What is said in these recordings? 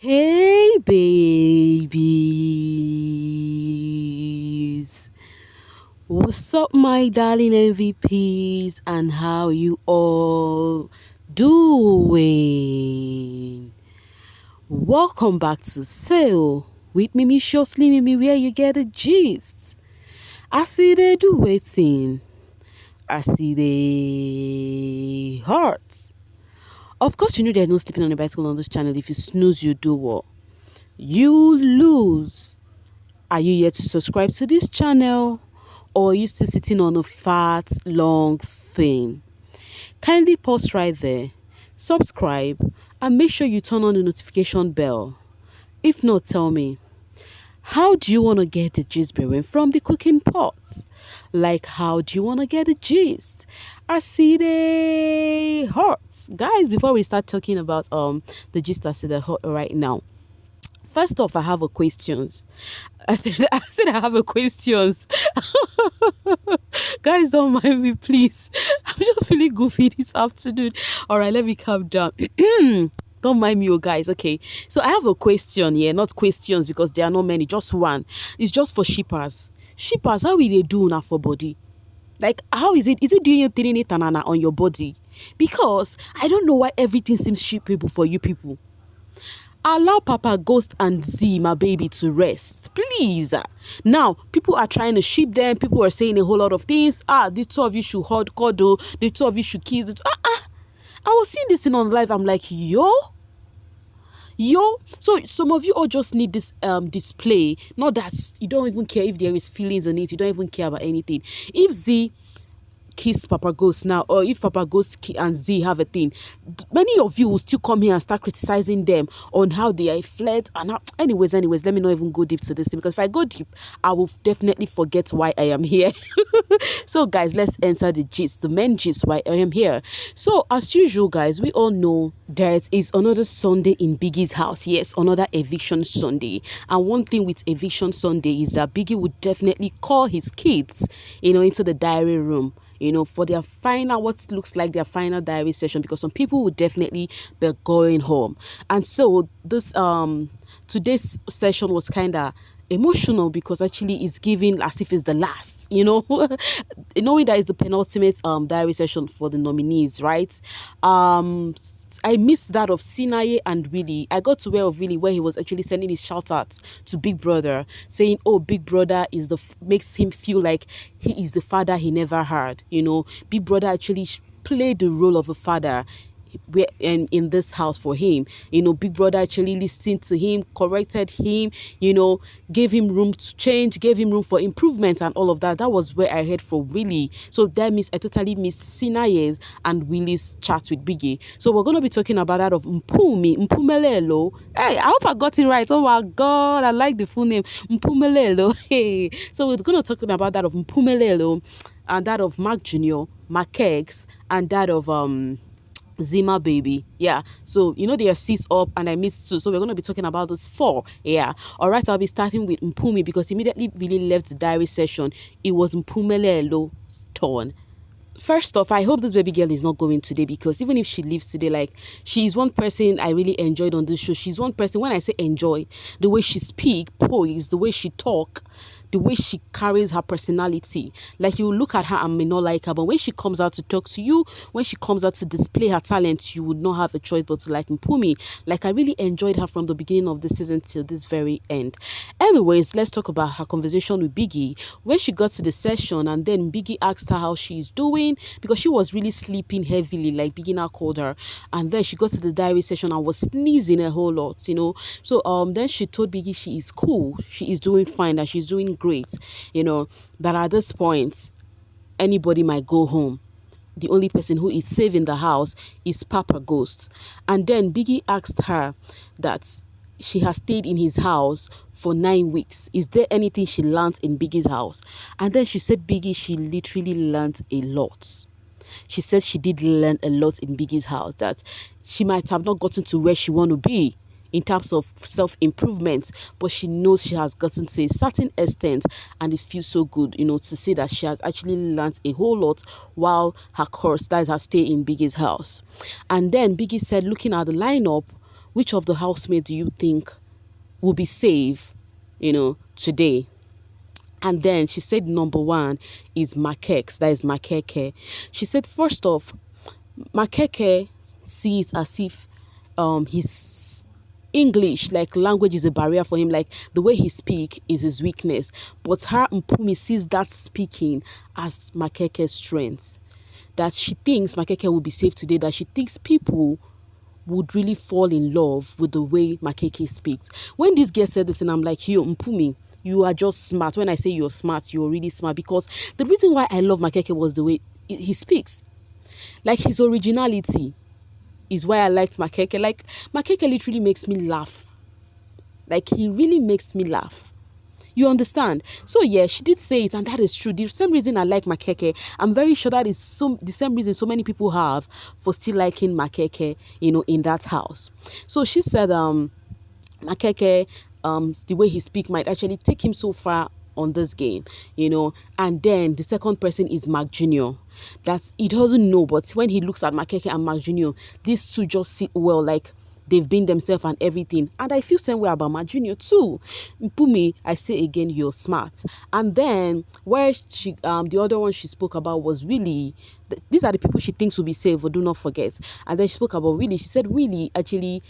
Hey babies, what's up my darling MVPs and how you all doing? Welcome back to Sale with Mimi Shortly Mimi where you get the gist. I see they do waiting. I see they hurt. Of course you know there's no sleeping on a bicycle on this channel. If you snooze you do what? You lose. Are you yet to subscribe to this channel? Or are you still sitting on a fat, long thing? Kindly pause right there, subscribe, and make sure you turn on the notification bell. If not, tell me, how do you want to get the gist brewing from the cooking pot? Like, how do you want to get the gist? I see the hot. Guys, before we start talking about the gist I see the hot right now, first off, I have a questions. I said I have a questions. Guys, don't mind me, please. I'm just feeling goofy this afternoon. All right, let me calm down. Don't mind me, oh guys. Okay, so I have a question here, not questions because there are not many, just one. It's just for shippers. Shippers, how will they do now for body? Like, how is it? Is it doing your tanana on your body? Because I don't know why everything seems shippable for you people. Allow Papa Ghost and Z, my baby, to rest. Please. Now, people are trying to ship them. People are saying a whole lot of things. The two of you should hold cuddle. The two of you should kiss. I was seeing this thing on live. I'm like, yo. So some of you all just need this display. Not that you don't even care if there is feelings in it. You don't even care about anything. If Z kiss Papa Ghost now, or if Papa Ghost and Z have a thing, many of you will still come here and start criticizing them on how they are fled and how, anyways, let me not even go deep to this thing, because if I go deep, I will definitely forget why I am here. So guys, let's enter the gist, the main gist why I am here. So as usual, guys, we all know that is another Sunday in Biggie's house. Yes, another Eviction Sunday. And one thing with Eviction Sunday is that Biggie would definitely call his kids, into the diary room, for their final, what looks like their final diary session, because some people would definitely be going home. And so this today's session was kind of emotional because actually it's giving as if it's the last, knowing that it's the penultimate diary session for the nominees, right? I missed that of Sinaye and Willie. I got to where of Willie where he was actually sending his shout out to Big Brother, saying, oh, Big Brother is makes him feel like he is the father he never had. Big Brother actually played the role of a father in this house for him. Big Brother actually listened to him, corrected him, gave him room to change, gave him room for improvement and all of that. That was where I heard from Willie. So that means I totally missed Sinaye's and Willie's chat with Biggie. So we're going to be talking about that of Mpumelelo. Hey, I hope I got it right. Oh my God, I like the full name, Mpumelelo. Hey, so we're going to talk about that of Mpumelelo and that of Mark Jr., Mark X, and that of Zima baby. Yeah, so they are six up and I missed two, so we're going to be talking about those four. Yeah, all right, I'll be starting with Mpumi because immediately really left the diary session. It was Mpumelo's turn. First off, I hope this baby girl is not going today, because even if she leaves today, like, she's one person I really enjoyed on this show. She's one person, when I say enjoy, the way she speak, poise, the way she talk, the way she carries her personality. Like, you look at her and may not like her, but when she comes out to talk to you, when she comes out to display her talent, you would not have a choice but to like Mpumi. Like, I really enjoyed her from the beginning of the season till this very end. Anyways, let's talk about her conversation with Biggie. When she got to the session and then Biggie asked her how she's doing, because she was really sleeping heavily, like Biggie now called her. And then she got to the diary session and was sneezing a whole lot, So then she told Biggie she is cool, she is doing fine, that she's doing great, that at this point anybody might go home. The only person who is safe in the house is Papa Ghost. And then Biggie asked her that she has stayed in his house for 9 weeks. Is there anything she learned in Biggie's house? And then she said Biggie, she literally learned a lot. She said she did learn a lot in Biggie's house, that she might have not gotten to where she want to be in terms of self-improvement, but she knows she has gotten to a certain extent, and it feels so good, to see that she has actually learned a whole lot while her course, that is her stay in Biggie's house. And then Biggie said, looking at the lineup, which of the housemates do you think will be safe, today? And then she said number one is Makex, that is Makeke. She said, first off, Makeke sees as if his English, like language, is a barrier for him. Like the way he speak is his weakness. But her Mpumi sees that speaking as Makeke's strength. That she thinks Makeke will be safe today. That she thinks people would really fall in love with the way Makeke speaks. When this girl said this, and I'm like, yo, Mpumi, you are just smart. When I say you're smart, you're really smart. Because the reason why I love Makeke was the way he speaks. Like his originality is why I liked Makeke. Like Makeke literally makes me laugh. Like he really makes me laugh. You understand? So yeah, she did say it, and that is true. The same reason I like Makeke, I'm very sure that is the same reason so many people have for still liking Makeke, in that house. So she said, Makeke, the way he speak might actually take him so far on this game, and then the second person is Mark Jr. That he doesn't know, but when he looks at Makeke and Mark Jr., these two just sit well, like they've been themselves and everything. And I feel same way about Mark Jr. too. Mpumi, I say again, you're smart. And then where she the other one she spoke about was Willie. These are the people she thinks will be safe, but do not forget. And then she spoke about Willie. She said Willie actually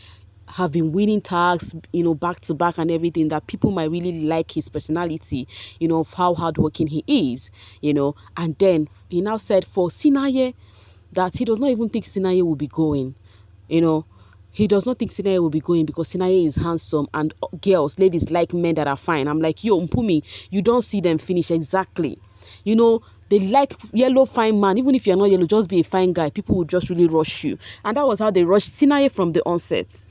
have been winning tags, back to back and everything, that people might really like his personality, of how hardworking he is, And then he now said for Sinaye that he does not even think Sinaye will be going, He does not think Sinaye will be going because Sinaye is handsome and ladies like men that are fine. I'm like, yo, Mpumi, you don't see them finish exactly. They like yellow fine man. Even if you're not yellow, just be a fine guy. People will just really rush you. And that was how they rushed Sinaye from the onset.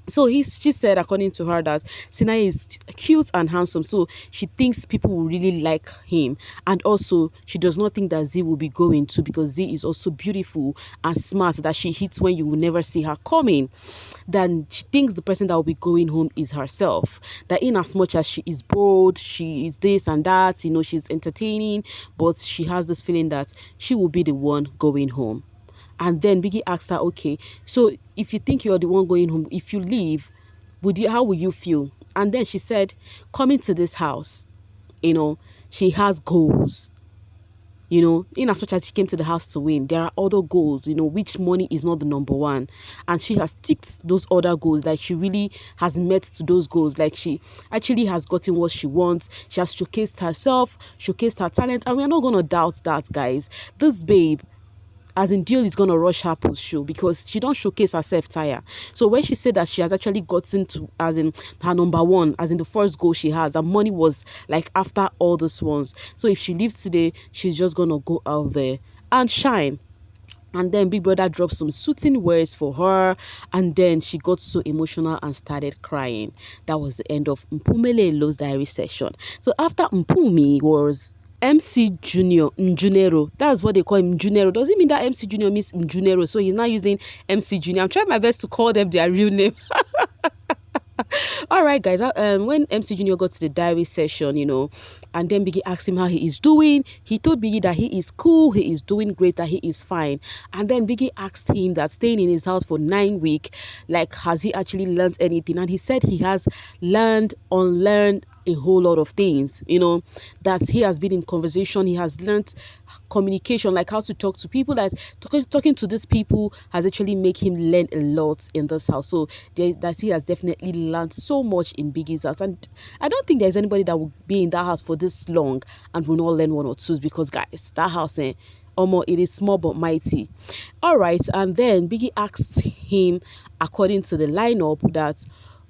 So she said, according to her, that Sinai is cute and handsome. So she thinks people will really like him. And also, she does not think that Z will be going to, because Z is also beautiful and smart, that she hits when you will never see her coming. Then she thinks the person that will be going home is herself. That in as much as she is bold, she is this and that, she's entertaining, but she has this feeling that she will be the one going home. And then Biggie asked her, okay, so if you think you're the one going home, if you leave, how would you feel? And then she said, coming to this house, she has goals. In as much as she came to the house to win, there are other goals, which money is not the number one. And she has ticked those other goals. Like she really has met to those goals. Like she actually has gotten what she wants. She has showcased herself, showcased her talent. And we're not going to doubt that, guys. This babe, as in deal, is going to rush her post show because she don't showcase herself tire. So when she said that she has actually gotten to, as in her number one, as in the first goal she has, that money was like after all these ones. So if she leaves today, she's just going to go out there and shine. And then Big Brother dropped some soothing words for her. And then she got so emotional and started crying. That was the end of Mpumelelo's diary session. So after Mpumi was MC Junior, Junero. That's what they call him, Junero. Does it mean that MC Junior means Junero? So he's now using MC Junior. I'm trying my best to call them their real name. All right, guys. When MC Junior got to the diary session, and then Biggie asked him how he is doing, he told Biggie that he is cool, he is doing great, that he is fine. And then Biggie asked him that staying in his house for 9 weeks, like, has he actually learned anything? And he said he has unlearned a whole lot of things, that he has been in conversation, he has learned communication, like how to talk to people, that talking to these people has actually made him learn a lot in this house. So that he has definitely learned so much in Biggie's house. And I don't think there's anybody that will be in that house for this long and will not learn one or two, because guys, that house, it is small but mighty. All right, and then Biggie asked him, according to the lineup, that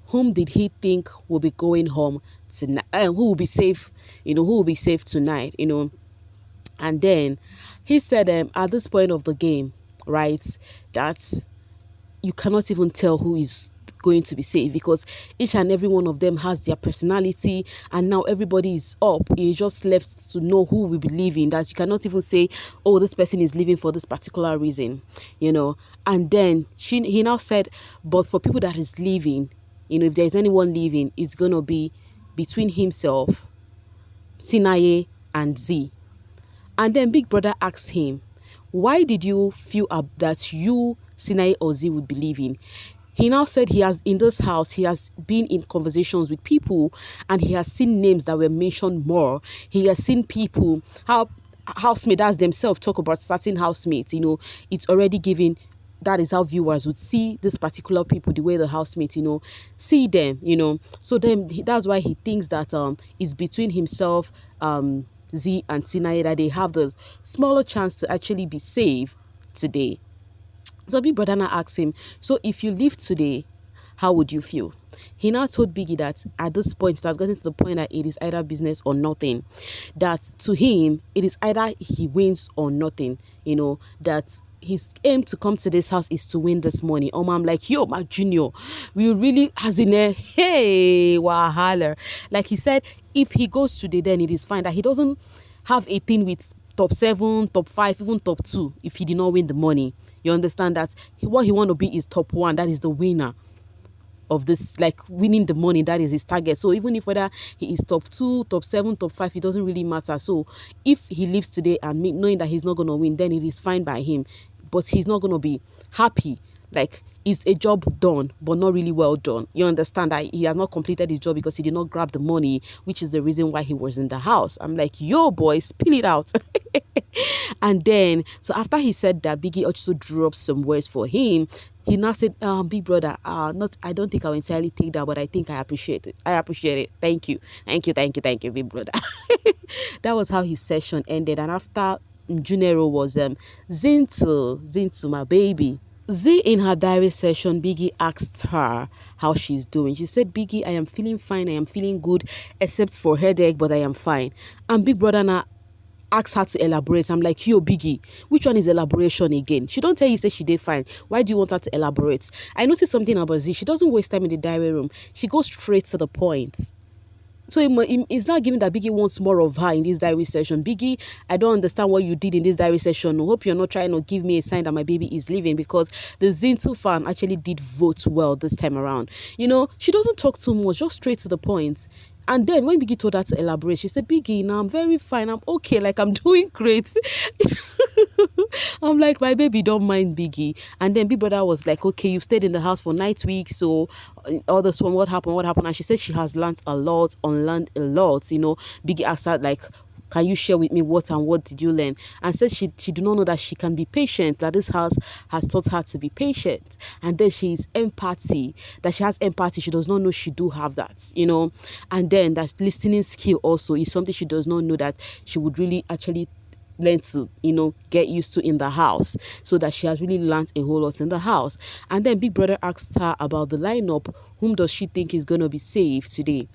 whom did he think will be going home tonight? Who will be safe? Who will be safe tonight? And then he said, at this point of the game, right, that you cannot even tell who is going to be safe, because each and every one of them has their personality, and now everybody is up. It is just left to know who will be leaving. That you cannot even say, oh, this person is leaving for this particular reason, And then he now said, but for people that is leaving, if there is anyone leaving, it's going to be between himself, Sinaye, and Z. And then Big Brother asked him, why did you feel that you, Sinaye, or Z would be leaving? He now said he has, in this house, he has been in conversations with people and he has seen names that were mentioned more. He has seen people, how housemates as themselves talk about certain housemates, it's already given. That is how viewers would see this particular people, the way the housemates, see them, So then that's why he thinks that it's between himself, Z and Sinai, that they have the smaller chance to actually be saved today. So Big Brother now asked him, so if you leave today, how would you feel? He now told Biggie that at this point, it has gotten to the point that it is either business or nothing. That to him, it is either he wins or nothing, that his aim to come to this house is to win this money. I'm like, yo, Mark Jr., we really, as in a, hey, wahala. Like he said, if he goes today, then it is fine. That he doesn't have a thing with top 7, top 5, even top 2 if he did not win the money. You understand that what he want to be is top 1. That is the winner of this, like winning the money. That is his target. So even if whether he is top 2, top 7, top 5, it doesn't really matter. So if he leaves today and knowing that he's not going to win, then it is fine by him. But he's not going to be happy. Like, it's a job done, but not really well done. You understand that he has not completed his job because he did not grab the money, which is the reason why he was in the house. I'm like, yo, boy, spill it out. And then, so after he said that, Biggie also drew up some words for him. He now said, Big Brother, I don't think I'll entirely take that, but I think I appreciate it. I appreciate it. Thank you. Thank you, Big Brother. That was how his session ended. And after Junor was Zintu, my baby. Z, in her diary session, Biggie asked her how she's doing. She said, Biggie, I am feeling fine. I am feeling good, except for headache, but I am fine. And Big Brother now asked her to elaborate. I'm like, yo, Biggie, which one is elaboration again? She don't tell you, say she did fine. Why do you want her to elaborate? I noticed something about Z. She doesn't waste time in the diary room. She goes straight to the point. So it's not giving that Biggie wants more of her in this diary session. Biggie, I don't understand what you did in this diary session. I hope you're not trying to give me a sign that my baby is leaving, because the Zintu fan actually did vote well this time around. She doesn't talk too much, just straight to the point. And then when Biggie told her to elaborate, she said, Biggie, now I'm very fine. I'm okay. Like, I'm doing great. I'm like, my baby, don't mind Biggie. And then Big Brother was like, okay, you've stayed in the house for 9 weeks. So all this one, what happened? And she said she has learned a lot, unlearned a lot. Biggie asked her, like, can you share with me what did you learn? And said she do not know that she can be patient, that this house has taught her to be patient. And then she has empathy. She does not know she do have that, And then that listening skill also is something she does not know that she would really actually learn to, get used to in the house. So that she has really learned a whole lot in the house. And then Big Brother asked her about the lineup. Whom does she think is going to be saved today?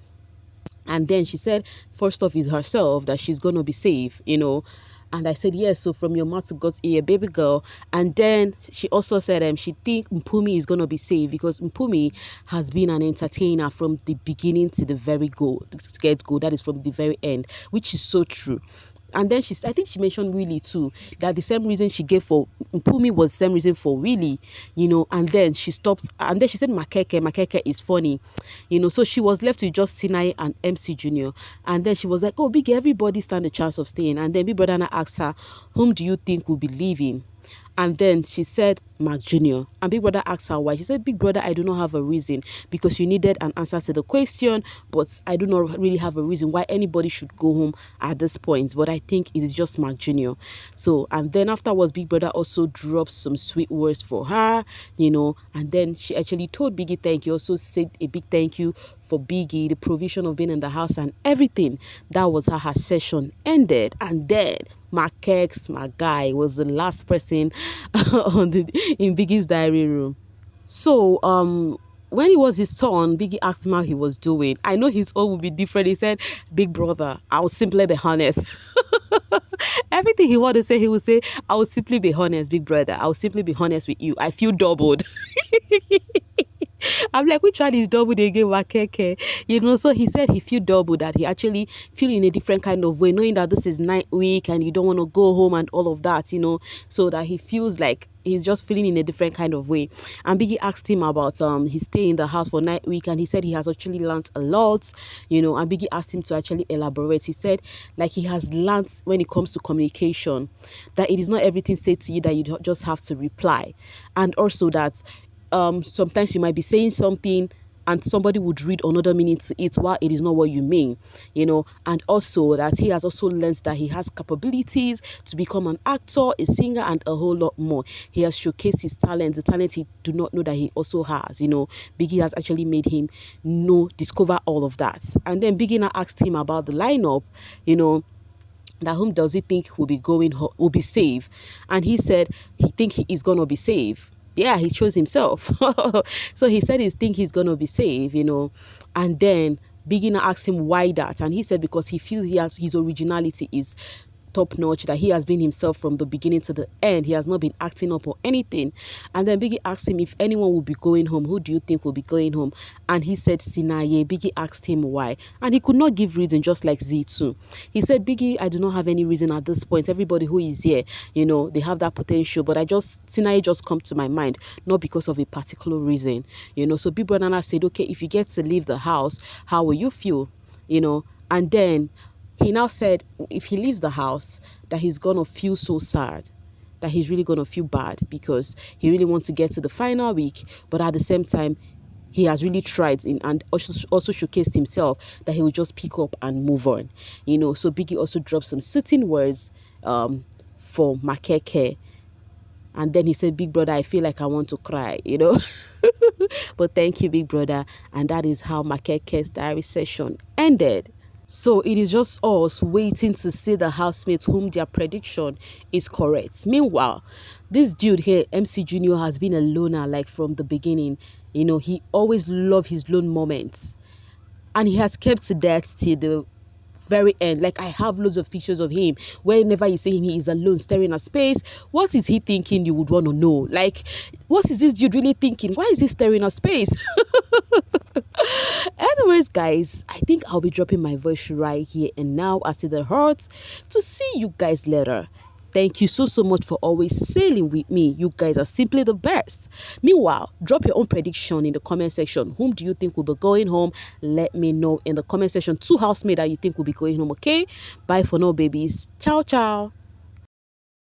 And then she said, first off is herself, that she's going to be safe, And I said, yes, so from your mouth to God's ear, baby girl. And then she also said she think Mpumi is going to be safe, because Mpumi has been an entertainer from the beginning to the very get-go. That is from the very end, which is so true. And then I think she mentioned Willie too, that the same reason she gave for Mpumi was the same reason for Willie, and then she stopped, and then she said Makeke is funny, so she was left with just Sinai and MC Junior. And then she was like, oh, Big, everybody stand a chance of staying. And then Big Brother asked her, whom do you think will be leaving? And then she said Mark Jr. And Big Brother asked her why. She said, Big Brother, I do not have a reason, because you needed an answer to the question, but I do not really have a reason why anybody should go home at this point. But I think it is just Mark Jr. So, and then afterwards, Big Brother also dropped some sweet words for her, and then she actually told Biggie thank you, also said a big thank you for Biggie, the provision of being in the house and everything. That was how her session ended. And then Mark X, my guy, was the last person in Biggie's diary room. So when it was his turn, Biggie asked him how he was doing. I know his own would be different. He said, Big Brother, I will simply be honest. Everything he wanted to say, he would say, I will simply be honest, Big Brother. I will simply be honest with you. I feel doubled. I'm like, which one is double again, Wakeke? So he said he feel double, that he actually feel in a different kind of way, knowing that this is 9th week and you don't want to go home and all of that, so that he feels like he's just feeling in a different kind of way. And Biggie asked him about his stay in the house for 9th week, and he said he has actually learned a lot, and Biggie asked him to actually elaborate. He said, like, he has learned when it comes to communication, that it is not everything said to you that you just have to reply, and also that sometimes you might be saying something and somebody would read another meaning to it while it is not what you mean, and also that he has also learned that he has capabilities to become an actor, a singer, and a whole lot more. He has showcased his talent, the talent he do not know that he also has. Biggie has actually made him discover all of that. And then Biggie now asked him about the lineup, that whom does he think will be safe, and he said he think he is gonna be safe. Yeah, he chose himself. So he said he think he's gonna be safe, and then Biggie asked him why that, and he said because he feels his originality is top notch, that he has been himself from the beginning to the end. He has not been acting up or anything. And then Biggie asked him if anyone will be going home, who do you think will be going home? And he said Sinaye. Biggie asked him why, and he could not give reason, just like Z too. He said, Biggie, I do not have any reason at this point. Everybody who is here, they have that potential, but Sinaye just come to my mind, not because of a particular reason. So Big Brother Nana said, okay, if you get to leave the house, how will you feel? And then he now said if he leaves the house, that he's going to feel so sad, that he's really going to feel bad because he really wants to get to the final week. But at the same time, he has really tried and also showcased himself that he will just pick up and move on. So Biggie also dropped some soothing words for Makeke. And then he said, Big Brother, I feel like I want to cry, But thank you, Big Brother. And that is how Makeke's diary session ended. So it is just us waiting to see the housemates whom their prediction is correct. Meanwhile, this dude here, MC Junor, has been a loner like from the beginning. He always loved his lone moments. And he has kept to that till the very end. Like, I have loads of pictures of him whenever you see him, he is alone staring at space. What is he thinking? You would want to know. Like, what is this dude really thinking? Why is he staring at space? Anyways, guys, I think I'll be dropping my voice right here and now as it hurts to see you guys later. Thank you so much for always sailing with me. You guys are simply the best. Meanwhile, drop your own prediction in the comment section. Whom do you think will be going home? Let me know in the comment section. 2 housemates that you think will be going home, okay? Bye for now, babies. Ciao, ciao.